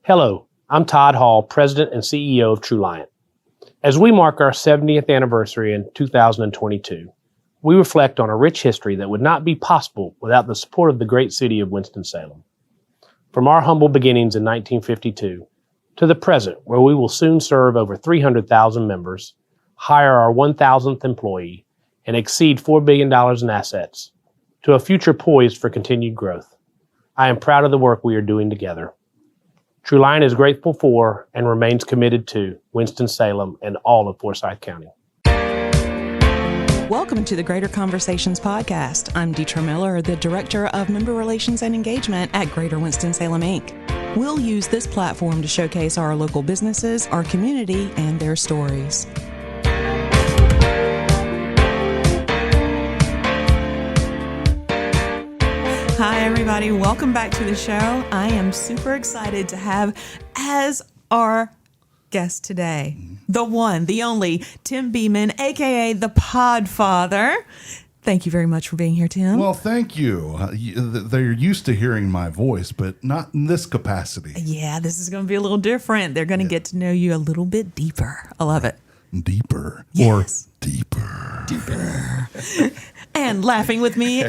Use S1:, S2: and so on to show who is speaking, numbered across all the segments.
S1: Hello, I'm Todd Hall, President and CEO of TrueLiant. As we mark our 70th anniversary in 2022, we reflect on a rich history that would not be possible without the support of the great city of Winston-Salem. From our humble beginnings in 1952 to the present, where we will soon serve over 300,000 members, hire our 1,000th employee, and exceed $4 billion in assets, to a future poised for continued growth, I am proud of the work we are doing together. TrueLiant is grateful for and remains committed to Winston-Salem and all of Forsyth County.
S2: Welcome to the Greater Conversations podcast. I'm Deetra Miller, the Director of Member Relations and Engagement at Greater Winston-Salem, Inc. We'll use this platform to showcase our local businesses, our community, and their stories. Hi, everybody. Welcome back to the show. I am super excited to have as our guest today, the one, the only, Tim Beeman, a.k.a. the Podfather. Thank you very much for being here, Tim.
S3: Well, thank you. They're used to hearing my voice, but not in this capacity.
S2: Yeah, this is going to be a little different. They're going to get to know you a little bit deeper. I love it.
S3: Deeper.
S2: Yes.
S3: Or deeper.
S2: Deeper. And laughing with me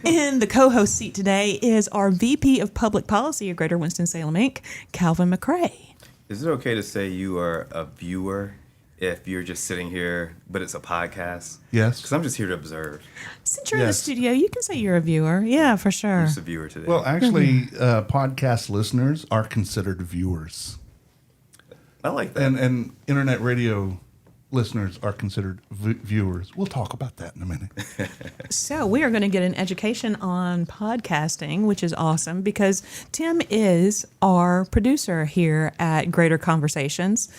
S2: in the co-host seat today is our VP of Public Policy at Greater Winston-Salem, Inc., Calvin McCrae.
S4: Is it okay to say you are a viewer if you're just sitting here, but it's a podcast?
S3: Yes.
S4: Because I'm just here to observe.
S2: Since you're in the studio, you can say you're a viewer. Yeah, for sure.
S4: I'm just a viewer today.
S3: Well, actually, podcast listeners are considered viewers.
S4: I like that.
S3: And internet radio listeners are considered viewers. We'll talk about that in a minute.
S2: So we are going to get an education on podcasting, which is awesome because Tim is our producer here at Greater Conversations,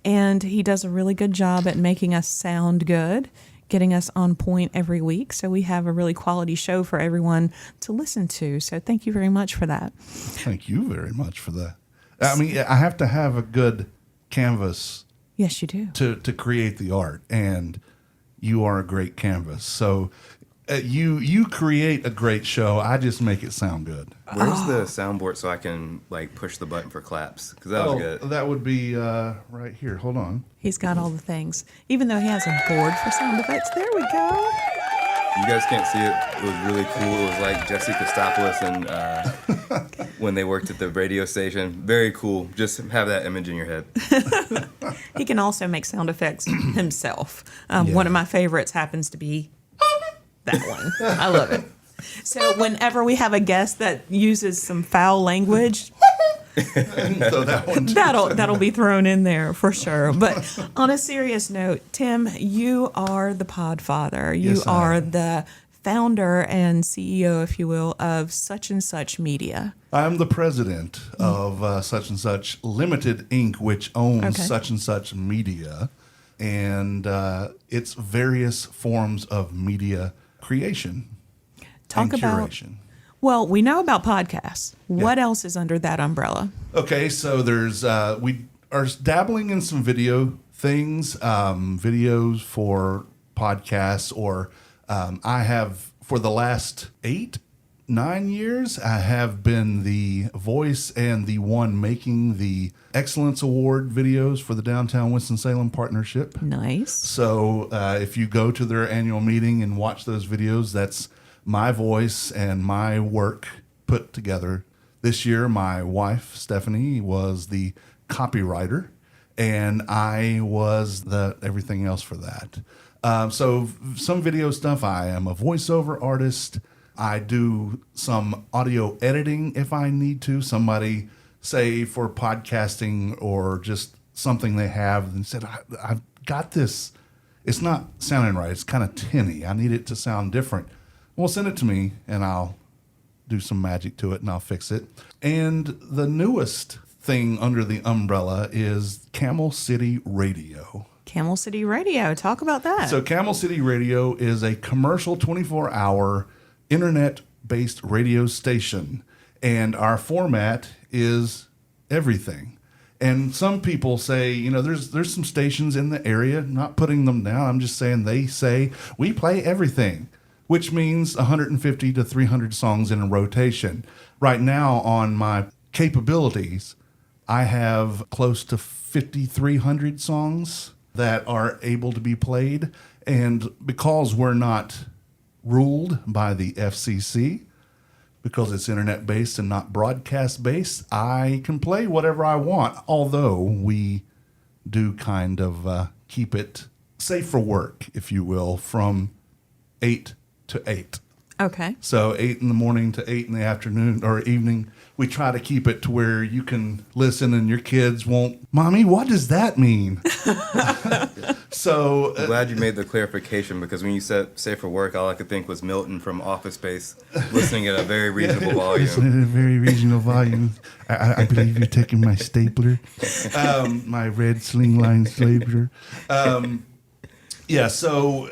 S2: and he does a really good job at making us sound good, getting us on point every week. So we have a really quality show for everyone to listen to. So thank you very much for that.
S3: Thank you very much for that. I mean, I have to have a good canvas.
S2: Yes, you do.
S3: To create the art, and you are a great canvas. So you create a great show. I just make it sound good.
S4: Where's the soundboard so I can push the button for claps? Because that was good.
S3: That would be right here. Hold on.
S2: He's got all the things. Even though he has a board for sound effects. There we go.
S4: You guys can't see it. It was really cool. It was like Jesse Kostopoulos and when they worked at the radio station. Very cool. Just have that image in your head.
S2: He can also make sound effects himself. One of my favorites happens to be that one. I love it. So whenever we have a guest that uses some foul language,
S3: So
S2: that'll be thrown in there for sure. But on a serious note, Tim, you are the Podfather. You are the founder and CEO, if you will, of Such and Such Media.
S3: I'm the president of Such and Such Limited Inc., which owns Such and Such Media, and its various forms of media creation and curation.
S2: Well, we know about podcasts. What else is under that umbrella?
S3: Okay, so there's we are dabbling in some video things, videos for podcasts, or I have for the last 8-9 years, I have been the voice and the one making the Excellence Award videos for the Downtown Winston-Salem Partnership.
S2: Nice.
S3: So if you go to their annual meeting and watch those videos, that's my voice and my work put together. This year, my wife, Stephanie, was the copywriter, and I was the everything else for that. So some video stuff, I am a voiceover artist. I do some audio editing if I need to. Somebody, say, for podcasting or just something they have, and said, I've got this. It's not sounding right. It's kind of tinny. I need it to sound different. Well, send it to me, and I'll do some magic to it, and I'll fix it. And the newest thing under the umbrella is Camel City Radio.
S2: Camel City Radio. Talk about that.
S3: So Camel City Radio is a commercial 24-hour internet-based radio station, and our format is everything. And some people say, there's some stations in the area, not putting them down. I'm just saying they say, we play everything, which means 150 to 300 songs in a rotation. Right now, on my capabilities, I have close to 5,300 songs that are able to be played. And because we're not ruled by the FCC, because it's internet-based and not broadcast-based, I can play whatever I want, although we do kind of keep it safe for work, if you will, from 8 to 8.
S2: Okay.
S3: So 8 in the morning to 8 in the afternoon or evening, we try to keep it to where you can listen and your kids won't, Mommy, what does that mean? So
S4: I'm glad you made the clarification, because when you said safe for work, all I could think was Milton from Office Space listening at a very reasonable volume.
S3: Listening at a very reasonable volume. I believe you're taking my stapler, my red sling-line stapler. Yeah, so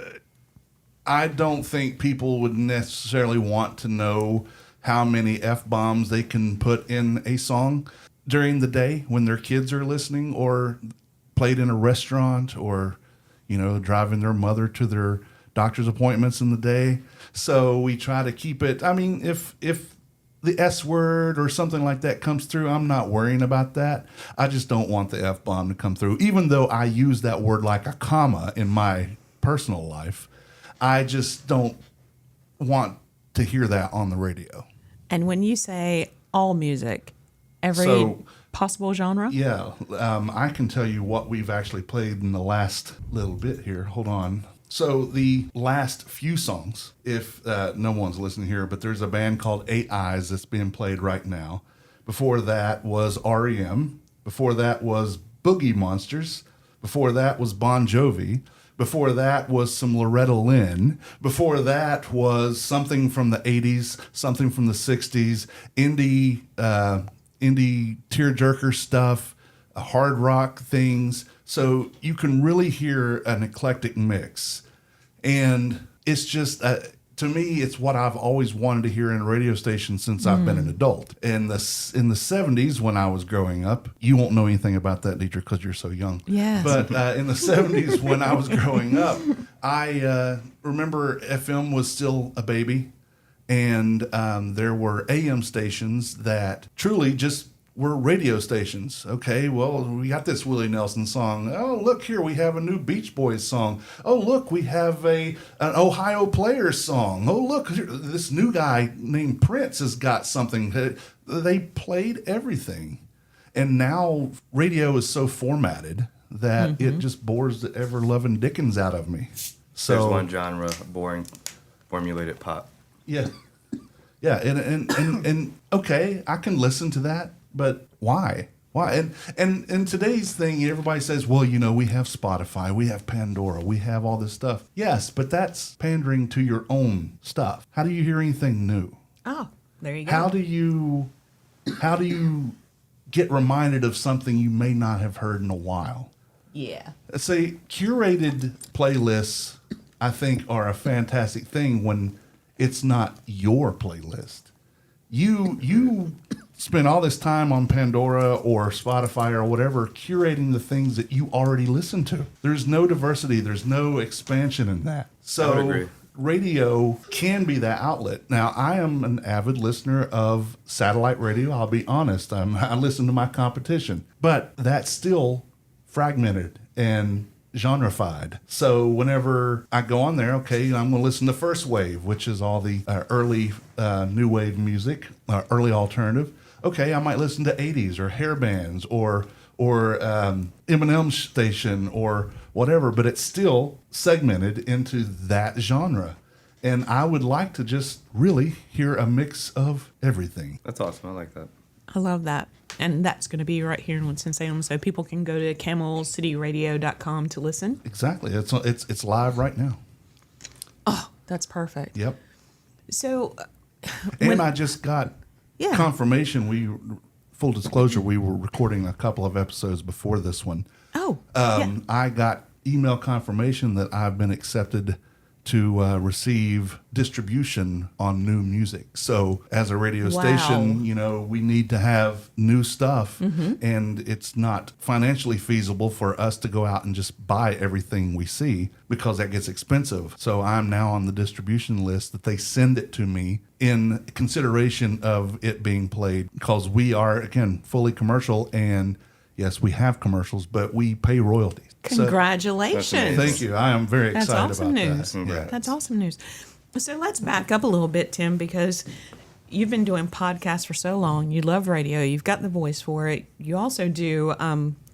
S3: I don't think people would necessarily want to know how many F-bombs they can put in a song during the day when their kids are listening, or played in a restaurant, or, you know, driving their mother to their doctor's appointments in the day. So we try to keep it. I mean, if the S word or something like that comes through, I'm not worrying about that. I just don't want the F-bomb to come through, even though I use that word like a comma in my personal life. I just don't want to hear that on the radio.
S2: And when you say all music, every possible genre?
S3: Yeah, I can tell you what we've actually played in the last little bit here. Hold on. So the last few songs, if no one's listening here, but there's a band called Eight Eyes that's being played right now. Before that was REM. Before that was Boogie Monsters. Before that was Bon Jovi. Before that was some Loretta Lynn. Before that was something from the 80s, something from the 60s, indie tearjerker stuff, hard rock things. So you can really hear an eclectic mix. And it's just, to me, it's what I've always wanted to hear in a radio station since I've been an adult. In the 70s, when I was growing up, you won't know anything about that, Deidre, because you're so young.
S2: Yes.
S3: But in the 70s, when I was growing up, I remember FM was still a baby. And there were AM stations that truly just were radio stations. Okay, well, we got this Willie Nelson song. Oh, look here, we have a new Beach Boys song. Oh, look, we have an Ohio Players song. Oh, look, this new guy named Prince has got something. They played everything. And now radio is so formatted that it just bores the ever-loving dickens out of me. So,
S4: there's one genre, boring, formulated pop.
S3: Yeah. Yeah, and okay, I can listen to that. But why? Why? And today's thing, everybody says, well, you know, we have Spotify, we have Pandora, we have all this stuff. Yes, but that's pandering to your own stuff. How do you hear anything new?
S2: Oh, there you go.
S3: How do you get reminded of something you may not have heard in a while?
S2: Yeah.
S3: Say curated playlists, I think, are a fantastic thing when it's not your playlist. You spend all this time on Pandora or Spotify or whatever curating the things that you already listen to. There's no diversity. There's no expansion in that.
S4: I would agree.
S3: Radio can be that outlet. Now, I am an avid listener of satellite radio. I'll be honest. I listen to my competition. But that's still fragmented and genrefied. So whenever I go on there, okay, I'm going to listen to First Wave, which is all the early new wave music, early alternative. Okay, I might listen to 80s or hair bands or Eminem station or whatever, but it's still segmented into that genre. And I would like to just really hear a mix of everything.
S4: That's awesome. I like that.
S2: I love that. And that's going to be right here in Winston-Salem, so people can go to camelcityradio.com to listen.
S3: Exactly. It's live right now.
S2: Oh, that's perfect.
S3: Yep.
S2: So,
S3: And I just got confirmation. Full disclosure, we were recording a couple of episodes before this one.
S2: Oh,
S3: I got email confirmation that I've been accepted to receive distribution on new music. So as a radio station, we need to have new stuff, and it's not financially feasible for us to go out and just buy everything we see because that gets expensive. So I'm now on the distribution list that they send it to me in consideration of it being played, because we are, again, fully commercial, and yes, we have commercials, but we pay royalties.
S2: Congratulations.
S3: So, thank you. I am very
S2: That's
S3: excited
S2: awesome
S3: about
S2: news.
S3: that. Yeah.
S2: That's awesome news. So let's back up a little bit, Tim, because you've been doing podcasts for so long. You love radio. You've got the voice for it. You also do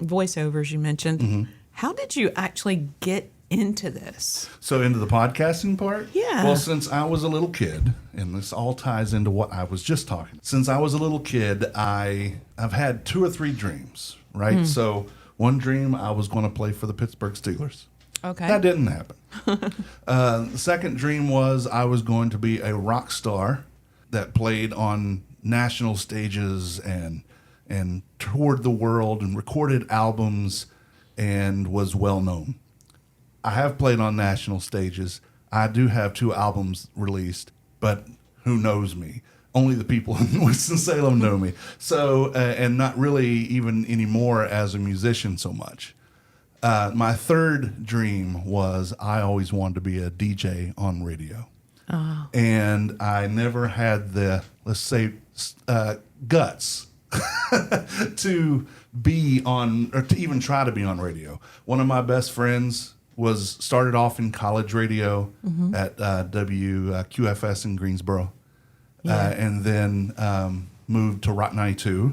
S2: voiceovers, you mentioned. How did you actually get into this?
S3: So into the podcasting part?
S2: Yeah.
S3: Well, since I was a little kid, and this all ties into what I was just talking. Since I was a little kid, I've had 2 or 3 dreams, right? So one dream, I was going to play for the Pittsburgh Steelers.
S2: Okay.
S3: That didn't happen. The second dream was I was going to be a rock star that played on national stages and toured the world and recorded albums and was well known. I have played on national stages. I do have 2 albums released, but who knows me? Only the people in Winston-Salem know me. So, and not really even anymore as a musician so much. My third dream was I always wanted to be a DJ on radio. Oh. And I never had the, let's say, guts to be on, or to even try to be on radio. One of my best friends started off in college radio at WQFS in Greensboro. And then moved to Rock 92,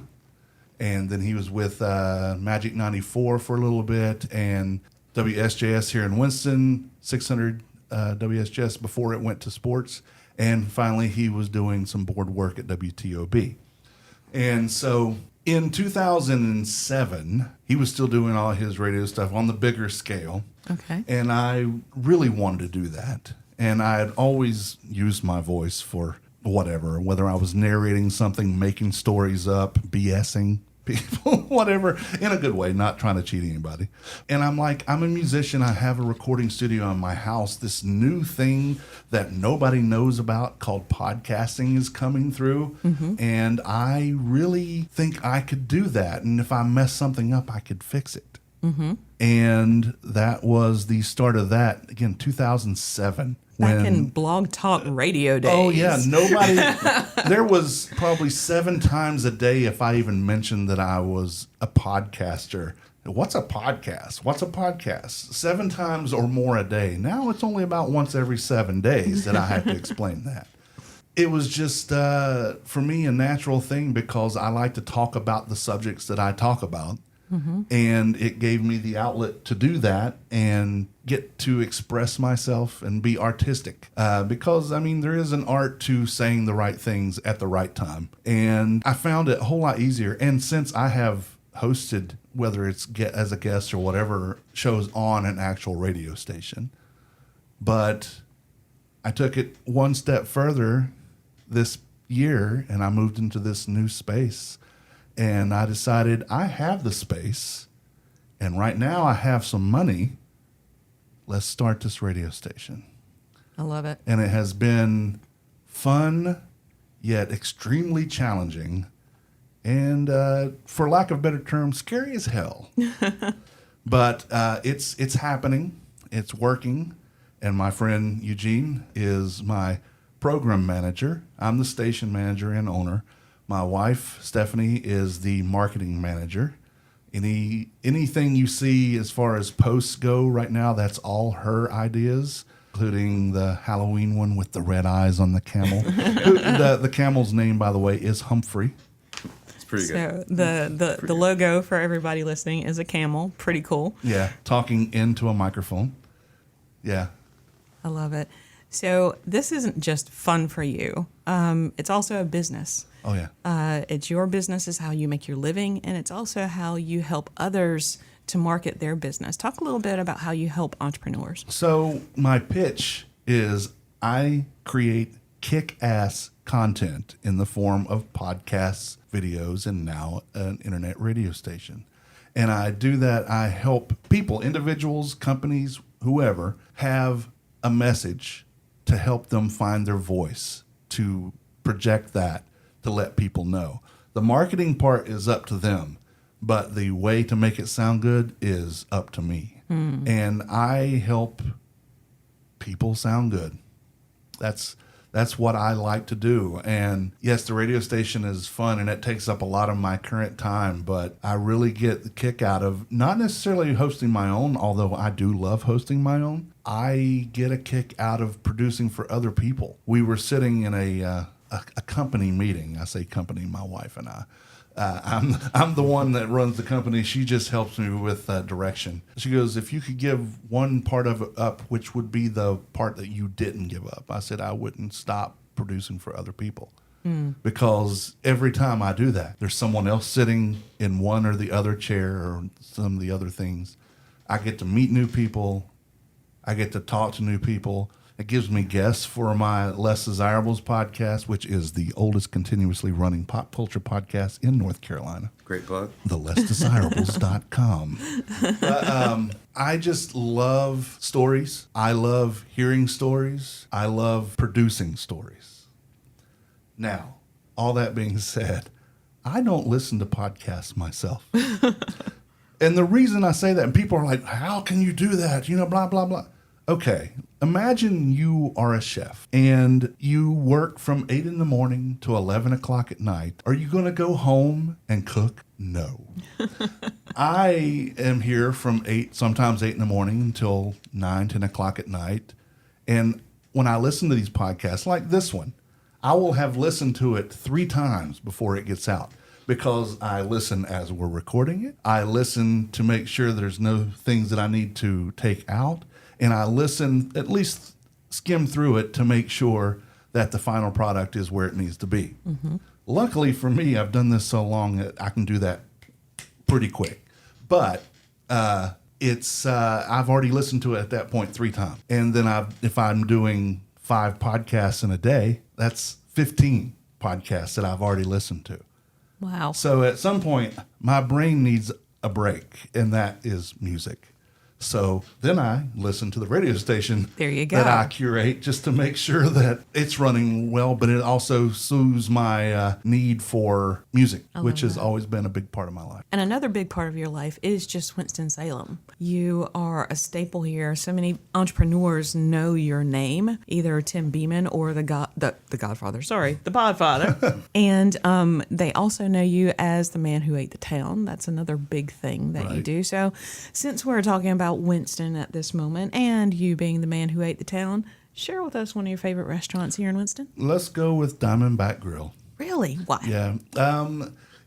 S3: and then he was with Magic 94 for a little bit, and WSJS here in Winston, 600 WSJS before it went to sports, and finally he was doing some board work at WTOB. And so in 2007, he was still doing all his radio stuff on the bigger scale.
S2: Okay.
S3: And I really wanted to do that, and I had always used my voice for whatever, whether I was narrating something, making stories up, BSing people, whatever, in a good way, not trying to cheat anybody. And I'm like, I'm a musician. I have a recording studio in my house. This new thing that nobody knows about called podcasting is coming through. And I really think I could do that. And if I mess something up, I could fix it. And that was the start of that, again, 2007.
S2: Back in Blog Talk Radio days.
S3: Oh, yeah. Nobody. There was probably 7 times a day if I even mentioned that I was a podcaster. What's a podcast? What's a podcast? 7 times or more a day. Now it's only about once every 7 days that I have to explain that. It was just, for me, a natural thing because I like to talk about the subjects that I talk about. And it gave me the outlet to do that and get to express myself and be artistic. Because, I mean, there is an art to saying the right things at the right time. And I found it a whole lot easier. And since I have hosted, whether it's as a guest or whatever, shows on an actual radio station, but I took it one step further this year and I moved into this new space. And I decided I have the space, and right now I have some money. Let's start this radio station.
S2: I love it.
S3: And it has been fun, yet extremely challenging, and for lack of a better term, scary as hell. But it's happening. It's working. And my friend Eugene is my program manager. I'm the station manager and owner. My wife, Stephanie, is the marketing manager. Anything you see as far as posts go right now, that's all her ideas, including the Halloween one with the red eyes on the camel. The camel's name, by the way, is Humphrey.
S4: It's pretty good.
S2: So the logo for everybody listening is a camel. Pretty cool.
S3: Yeah, talking into a microphone. Yeah.
S2: I love it. So this isn't just fun for you. It's also a business.
S3: Oh, yeah.
S2: It's your business is how you make your living, and it's also how you help others to market their business. Talk a little bit about how you help entrepreneurs.
S3: So my pitch is I create kick-ass content in the form of podcasts, videos, and now an internet radio station. And I do that. I help people, individuals, companies, whoever, have a message to help them find their voice, to project that, to let people know. The marketing part is up to them, but the way to make it sound good is up to me. And I help people sound good. That's what I like to do. And yes, the radio station is fun and it takes up a lot of my current time, but I really get the kick out of not necessarily hosting my own, although I do love hosting my own. I get a kick out of producing for other people. We were sitting in a company meeting. I say company, my wife and I. I'm the one that runs the company. She just helps me with direction. She goes, if you could give one part of it up, which would be the part that you didn't give up? I said, I wouldn't stop producing for other people. Because every time I do that, there's someone else sitting in one or the other chair or some of the other things. I get to meet new people. I get to talk to new people. It gives me guests for my Less Desirables podcast, which is the oldest continuously running pop culture podcast in North Carolina.
S4: Great plug.
S3: TheLessDesirables.com. I just love stories. I love hearing stories. I love producing stories. Now, all that being said, I don't listen to podcasts myself. And the reason I say that, and people are like, how can you do that? You know, blah, blah, blah. Okay, imagine you are a chef and you work from 8 in the morning to 11 o'clock at night. Are you going to go home and cook? No. I am here from 8, sometimes 8 in the morning until 9, 10 o'clock at night. And when I listen to these podcasts like this one, I will have listened to it 3 times before it gets out. Because I listen as we're recording it. I listen to make sure there's no things that I need to take out. And I listen, at least skim through it to make sure that the final product is where it needs to be. Luckily for me, I've done this so long that I can do that pretty quick. But I've already listened to it at that point 3 times. And then if I'm doing 5 podcasts in a day, that's 15 podcasts that I've already listened to.
S2: Wow.
S3: So at some point, my brain needs a break, and that is music. So then I listen to the radio station
S2: There you go.
S3: that I curate just to make sure that it's running well, but it also soothes my need for music, which has always been a big part of my life.
S2: And another big part of your life is just Winston-Salem. You are a staple here. So many entrepreneurs know your name, either Tim Beeman or the Godfather. Sorry, the Podfather. And they also know you as the man who ate the town. That's another big thing that you do. So since we're talking about Winston at this moment and you being the man who ate the town, share with us one of your favorite restaurants here in Winston.
S3: Let's go with Diamondback Grill.
S2: Really? Why?
S3: Yeah.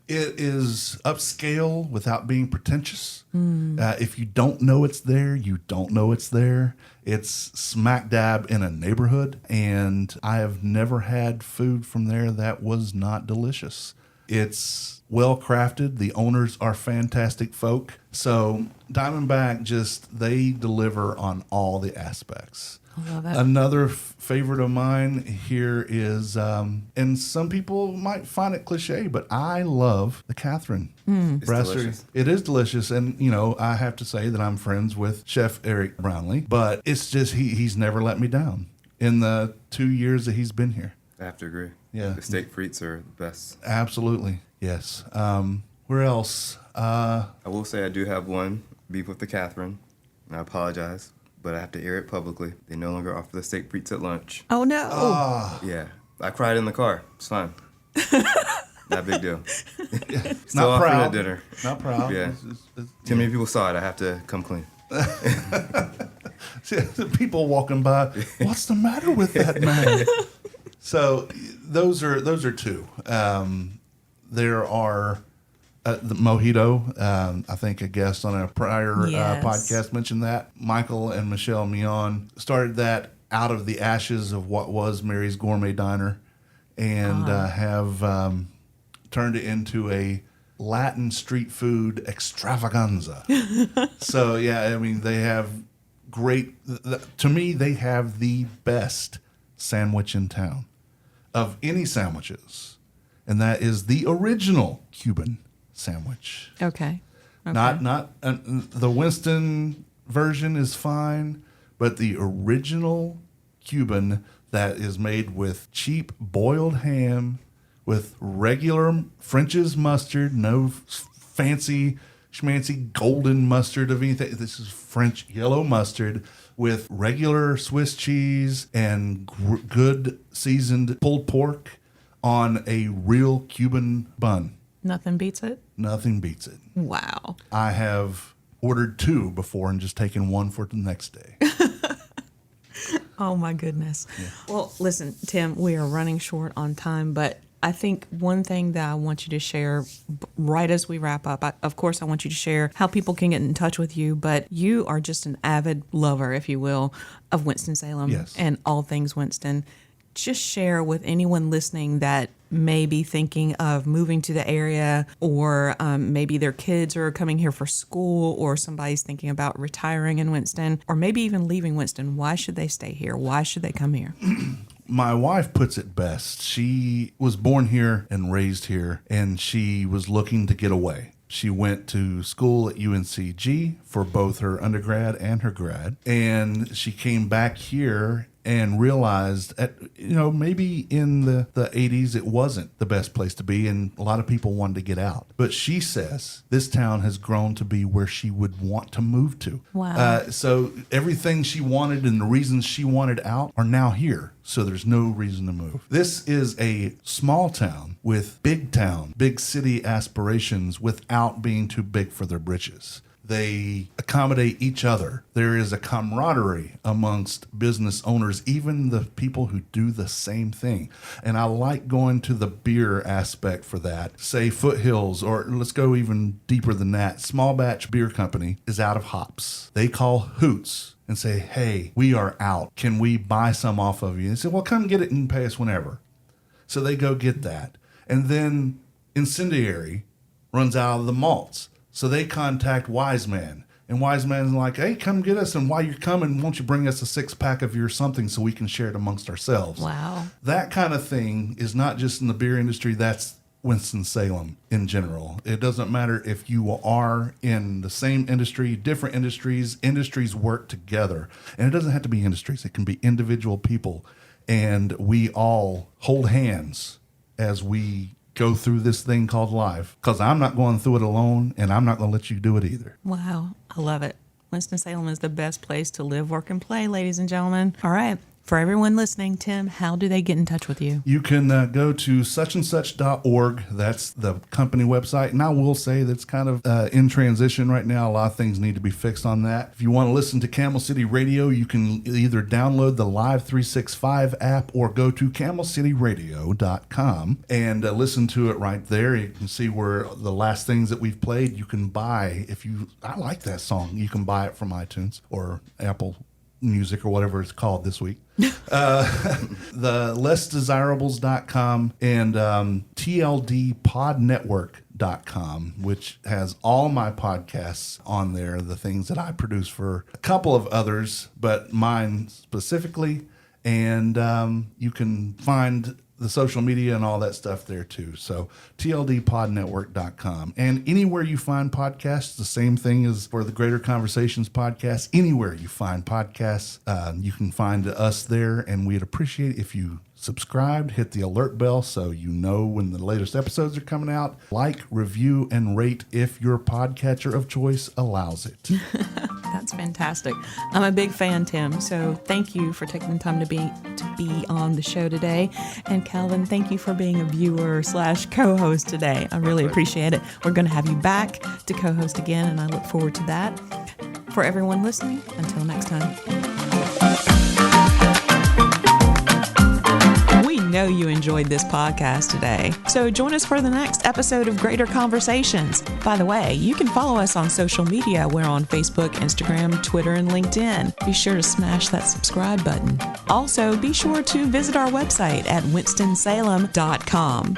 S3: It is upscale without being pretentious. If you don't know it's there, you don't know it's there. It's smack dab in a neighborhood, and I have never had food from there that was not delicious. It's well crafted. The owners are fantastic folk. So Diamondback they deliver on all the aspects.
S2: I love it.
S3: Another favorite of mine here is, and some people might find it cliche, but I love the Catherine Brasserie.
S4: Delicious.
S3: It is delicious, and I have to say that I'm friends with Chef Eric Brownlee, but it's just he's never let me down in the 2 years that he's been here.
S4: I have to agree.
S3: Yeah.
S4: The steak frites are the best.
S3: Absolutely, yes. Where else?
S4: I will say I do have one beef with the Catherine, and I apologize, but I have to air it publicly. They no longer offer the steak frites at lunch.
S2: Oh, no.
S4: Yeah. I cried in the car. It's fine. Not a big deal. Still
S3: Not
S4: offering
S3: proud.
S4: at dinner.
S3: Not proud.
S4: Yeah.
S3: It's-
S4: Too many people saw it. I have to come clean.
S3: the people walking by, what's the matter with that man? So those are 2. There are the Mojito. I think a guest on a prior
S2: Yes.
S3: podcast mentioned that. Michael and Michelle Mion started that out of the ashes of what was Mary's Gourmet Diner, and have turned it into a Latin street food extravaganza. So yeah, I mean they have great. To me, they have the best sandwich in town of any sandwiches, and that is the original Cuban sandwich.
S2: Okay.
S3: Not the Winston version is fine, but the original Cuban that is made with cheap boiled ham, with regular French's mustard, no fancy schmancy golden mustard of anything. This is French yellow mustard with regular Swiss cheese and good seasoned pulled pork on a real Cuban bun.
S2: Nothing beats it?
S3: Nothing beats it.
S2: Wow.
S3: I have ordered 2 before and just taken 1 for the next day.
S2: Oh, my goodness. Yeah. Well, listen, Tim, we are running short on time, but I think one thing that I want you to share right as we wrap up, of course, I want you to share how people can get in touch with you, but you are just an avid lover, if you will, of Winston-Salem and all things Winston. Just share with anyone listening that may be thinking of moving to the area, or maybe their kids are coming here for school, or somebody's thinking about retiring in Winston, or maybe even leaving Winston. Why should they stay here? Why should they come here?
S3: My wife puts it best. She was born here and raised here, and she was looking to get away. She went to school at UNCG for both her undergrad and her grad, and she came back here and realized maybe in the 80s it wasn't the best place to be, and a lot of people wanted to get out. But she says this town has grown to be where she would want to move to.
S2: Wow.
S3: So everything she wanted and the reasons she wanted out are now here. So there's no reason to move. This is a small town with big city aspirations without being too big for their britches. They accommodate each other. There is a camaraderie amongst business owners, even the people who do the same thing. And I like going to the beer aspect for that. Say Foothills, or let's go even deeper than that. Small Batch Beer Company is out of hops. They call Hoots and say, hey, we are out. Can we buy some off of you? And say, well, come get it and pay us whenever. So they go get that. And then Incendiary runs out of the malts. So they contact Wise Man. And Wise Man's like, hey, come get us. And while you're coming, won't you bring us a 6-pack of your something so we can share it amongst ourselves?
S2: Wow. That
S3: kind of thing is not just in the beer industry. That's Winston-Salem in general. It doesn't matter if you are in the same industry, different industries. Industries work together. And it doesn't have to be industries. It can be individual people. And we all hold hands as we go through this thing called life, because I'm not going through it alone, and I'm not going to let you do it either.
S2: Wow. I love it. Winston-Salem is the best place to live, work, and play, ladies and gentlemen. All right. For everyone listening, Tim, how do they get in touch with you?
S3: You can go to suchandsuch.org. That's the company website. And I will say that's kind of in transition right now. A lot of things need to be fixed on that. If you want to listen to Camel City Radio, you can either download the Live 365 app or go to camelcityradio.com and listen to it right there. You can see where the last things that we've played you can buy. I like that song, you can buy it from iTunes or Apple Music or whatever it's called this week. The lessdesirables.com and tldpodnetwork.com, which has all my podcasts on there, the things that I produce for a couple of others, but mine specifically. And you can find the social media and all that stuff there too. So tldpodnetwork.com. And anywhere you find podcasts, the same thing as for the Greater Conversations podcast. Anywhere you find podcasts, you can find us there. And we'd appreciate if you subscribed, hit the alert bell so you know when the latest episodes are coming out. Like, review, and rate if your podcatcher of choice allows it.
S2: That's fantastic. I'm a big fan, Tim. So thank you for taking the time to be on the show today. And Calvin, thank you for being a viewer / co-host today. I really appreciate it. We're going to have you back to co-host again, and I look forward to that. For everyone listening, until next time. We know you enjoyed this podcast today, so join us for the next episode of Greater Conversations. By the way, you can follow us on social media. We're on Facebook, Instagram, Twitter, and LinkedIn. Be sure to smash that subscribe button. Also, be sure to visit our website at winstonsalem.com.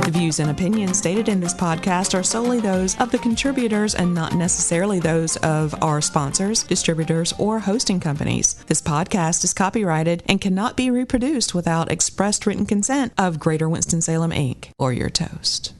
S2: The views and opinions stated in this podcast are solely those of the contributors and not necessarily those of our sponsors, distributors, or hosting companies. This podcast is copyrighted and cannot be reproduced without expressed written consent of Greater Winston-Salem, Inc. or your toast.